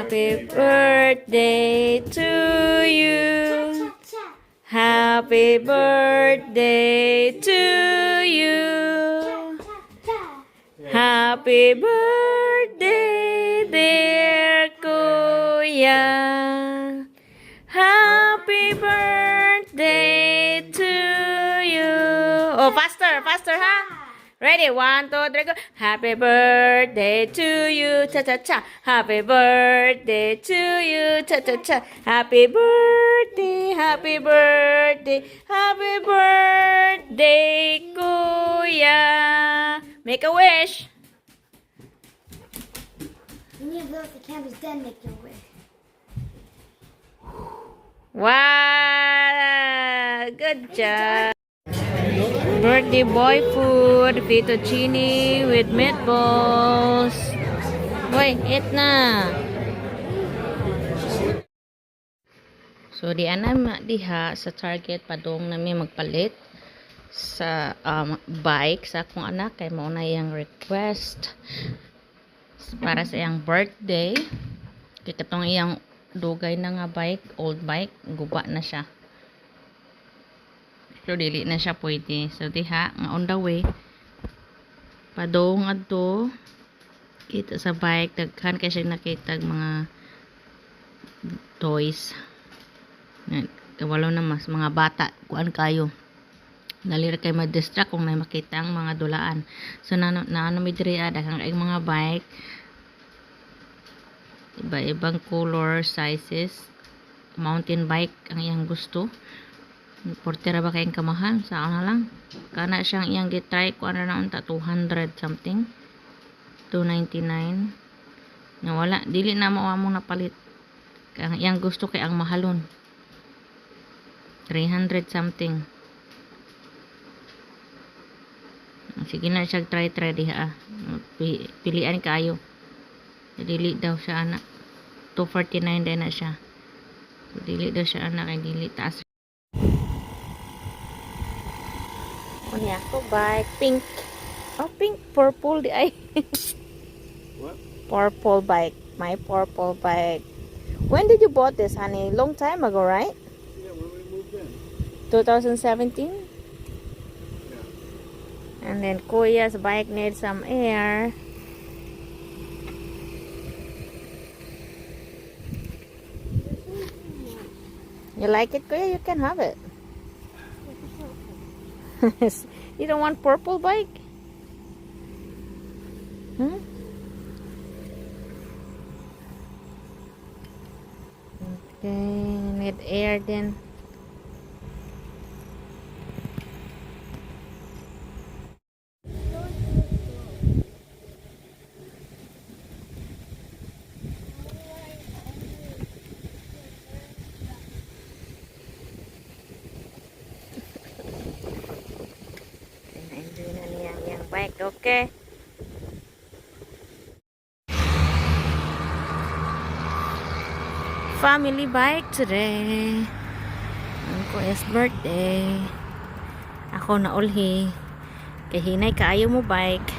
Happy birthday to you. Happy birthday to you. Happy birthday, dear Kuya. Happy birthday to you. Oh, faster, faster, ha? Ready? 1, 2, 3, go. Happy birthday to you. Cha cha cha. Happy birthday to you. Cha cha cha. Happy birthday. Happy birthday. Happy birthday, Kuya. Make a wish. When you blow up the candles, then make your wish. Wow! Good job. Birthday boy food, fettuccine with meatballs. Hoy, eat na. So di anam diha sa Target padong nami magpalit sa bike sa akong anak kay mao na iyang request para sa iyang birthday. Kay katong iyang dugay na nga bike, old bike, guba na siya. So dili na siya pwede. So diha nga on the way padong adto kita sa bike daghan kay siya nakitag mga toys. Kawalo na mas mga bata kuan kayo. Dali ra kay ma-distract kung may makita ang mga dulaan. So naano mi diri daghang kaayong mga bike. Iba-ibang color, sizes. Mountain bike ang iyang gusto. Portera ba kayong kamahal? Saan na lang? Kana siyang iyang gitry. Kuan na unta 200 something. 299. Nawala. Dili na mo among napalit. Ang iyang gusto kay ang mahalon. 300 something. Sige na siya try diha. Pilian kayo. Dili daw siya anak. 249 din na siya. Dili daw siya anak kay dili taas. Kunya ko bike pink. Oh, pink purple di ay. What? Purple bike. My purple bike. When did you bought this, honey? Long time ago, right? Yeah, when we moved in. 2017? Yeah. And then Kuya's bike needs some air. You like it, Kuya? You can have it. You don't want purple bike? Hmm? Okay, need air then. Enjoy na niya yung bike, okay? Family bike today. Ang Kuya's birthday. Ako na ulhi. Kay hinay kaayo mo bike.